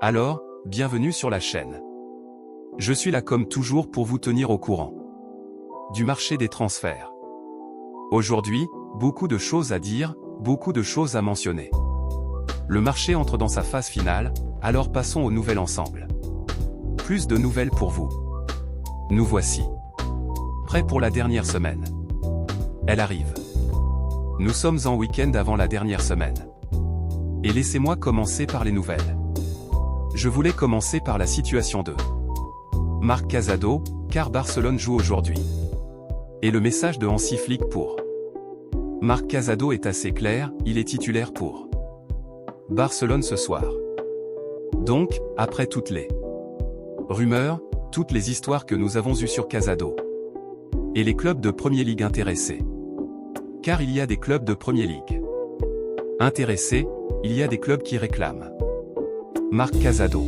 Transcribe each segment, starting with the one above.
Alors, bienvenue sur la chaîne. Je suis là comme toujours pour vous tenir au courant du marché des transferts. Aujourd'hui, beaucoup de choses à dire, beaucoup de choses à mentionner. Le marché entre dans sa phase finale, alors passons au nouvel ensemble. Plus de nouvelles pour vous. Nous voici. Prêts pour la dernière semaine. Elle arrive. Nous sommes en week-end avant la dernière semaine. Et laissez-moi commencer par les nouvelles. Je voulais commencer par la situation de Marc Casado, car Barcelone joue aujourd'hui. Et le message de Hansi Flick pour Marc Casado est assez clair, il est titulaire pour Barcelone ce soir. Donc, après toutes les rumeurs, toutes les histoires que nous avons eues sur Casado, et les clubs de Premier League intéressés. Car il y a des clubs de Premier League intéressés, il y a des clubs qui réclament Marc Casado.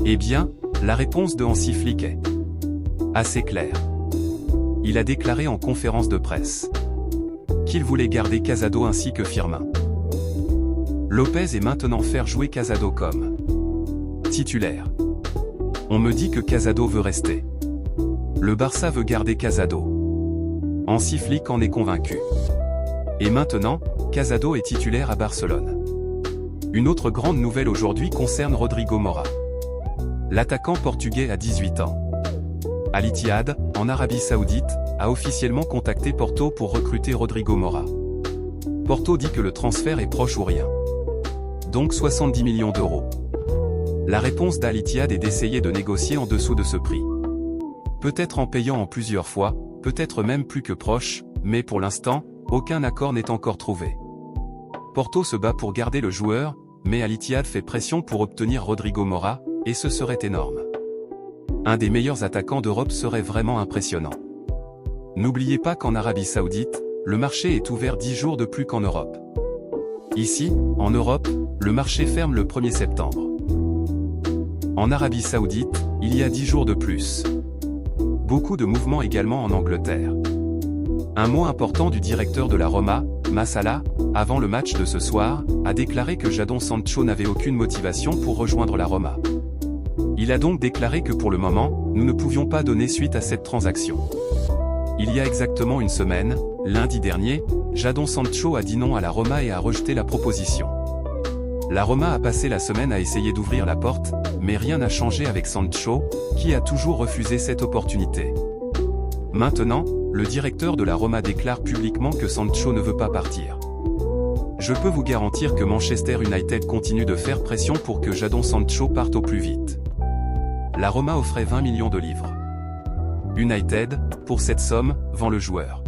Eh bien, la réponse de Hansi Flick est assez claire. Il a déclaré en conférence de presse qu'il voulait garder Casado ainsi que Firmin Lopez et maintenant faire jouer Casado comme titulaire. On me dit que Casado veut rester. Le Barça veut garder Casado. Hansi Flick en est convaincu. Et maintenant, Casado est titulaire à Barcelone. Une autre grande nouvelle aujourd'hui concerne Rodrigo Mora. L'attaquant portugais a 18 ans. Al Ittihad, en Arabie Saoudite, a officiellement contacté Porto pour recruter Rodrigo Mora. Porto dit que le transfert est proche ou rien. Donc 70 millions d'euros. La réponse d'Al Ittihad est d'essayer de négocier en dessous de ce prix. Peut-être en payant en plusieurs fois, peut-être même plus que proche, mais pour l'instant, aucun accord n'est encore trouvé. Porto se bat pour garder le joueur, mais Al Ittihad fait pression pour obtenir Rodrigo Mora, et ce serait énorme. Un des meilleurs attaquants d'Europe serait vraiment impressionnant. N'oubliez pas qu'en Arabie Saoudite, le marché est ouvert 10 jours de plus qu'en Europe. Ici, en Europe, le marché ferme le 1er septembre. En Arabie Saoudite, il y a 10 jours de plus. Beaucoup de mouvements également en Angleterre. Un mot important du directeur de la Roma, Massala, avant le match de ce soir, a déclaré que Jadon Sancho n'avait aucune motivation pour rejoindre la Roma. Il a donc déclaré que pour le moment, nous ne pouvions pas donner suite à cette transaction. Il y a exactement une semaine, lundi dernier, Jadon Sancho a dit non à la Roma et a rejeté la proposition. La Roma a passé la semaine à essayer d'ouvrir la porte, mais rien n'a changé avec Sancho, qui a toujours refusé cette opportunité. Maintenant, le directeur de la Roma déclare publiquement que Sancho ne veut pas partir. Je peux vous garantir que Manchester United continue de faire pression pour que Jadon Sancho parte au plus vite. La Roma offrait 20 millions de livres. United, pour cette somme, vend le joueur.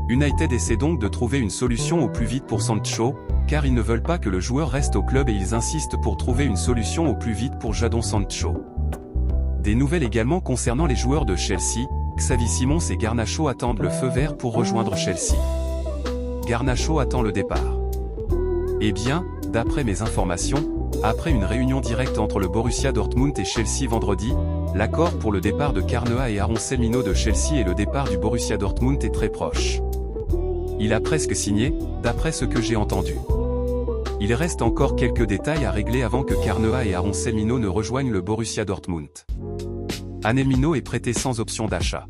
United essaie donc de trouver une solution au plus vite pour Sancho, car ils ne veulent pas que le joueur reste au club et ils insistent pour trouver une solution au plus vite pour Jadon Sancho. Des nouvelles également concernant les joueurs de Chelsea. Xavi Simons et Garnacho attendent le feu vert pour rejoindre Chelsea. Garnacho attend le départ. Eh bien, d'après mes informations, après une réunion directe entre le Borussia Dortmund et Chelsea vendredi, l'accord pour le départ de Carnea et Aaron Selmino de Chelsea et le départ du Borussia Dortmund est très proche. Il a presque signé, d'après ce que j'ai entendu. Il reste encore quelques détails à régler avant que Carnea et Aaron Selmino ne rejoignent le Borussia Dortmund. Anelmino est prêté sans option d'achat.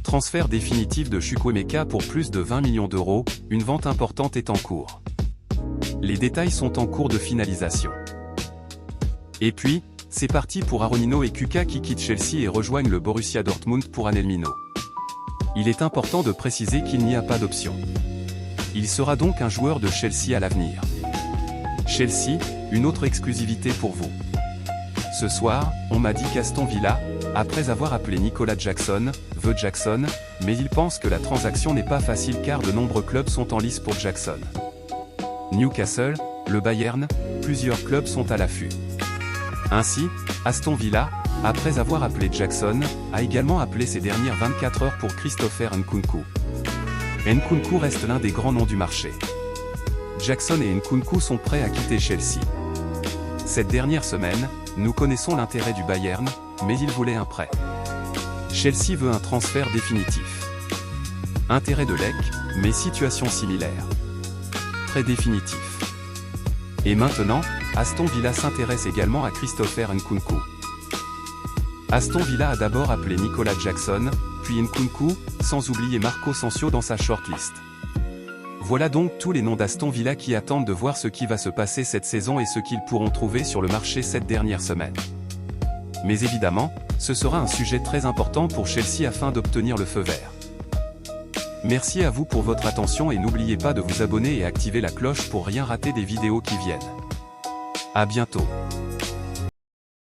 Transfert définitif de Chukwuemeka pour plus de 20 millions d'euros, une vente importante est en cours. Les détails sont en cours de finalisation. Et puis, c'est parti pour Aronino et Kuka qui quittent Chelsea et rejoignent le Borussia Dortmund pour Anelmino. Il est important de préciser qu'il n'y a pas d'option. Il sera donc un joueur de Chelsea à l'avenir. Chelsea, une autre exclusivité pour vous. Ce soir, on m'a dit qu'Aston Villa, après avoir appelé Nicolas Jackson, veut Jackson, mais il pense que la transaction n'est pas facile car de nombreux clubs sont en lice pour Jackson. Newcastle, le Bayern, plusieurs clubs sont à l'affût. Ainsi, Aston Villa, après avoir appelé Jackson, a également appelé ces dernières 24 heures pour Christopher Nkunku. Nkunku reste l'un des grands noms du marché. Jackson et Nkunku sont prêts à quitter Chelsea. Cette dernière semaine, nous connaissons l'intérêt du Bayern, mais il voulait un prêt. Chelsea veut un transfert définitif. Intérêt de Lec, mais situation similaire. Prêt définitif. Et maintenant, Aston Villa s'intéresse également à Christopher Nkunku. Aston Villa a d'abord appelé Nicolas Jackson, puis Nkunku, sans oublier Marco Asensio dans sa shortlist. Voilà donc tous les noms d'Aston Villa qui attendent de voir ce qui va se passer cette saison et ce qu'ils pourront trouver sur le marché cette dernière semaine. Mais évidemment, ce sera un sujet très important pour Chelsea afin d'obtenir le feu vert. Merci à vous pour votre attention et n'oubliez pas de vous abonner et activer la cloche pour rien rater des vidéos qui viennent. À bientôt.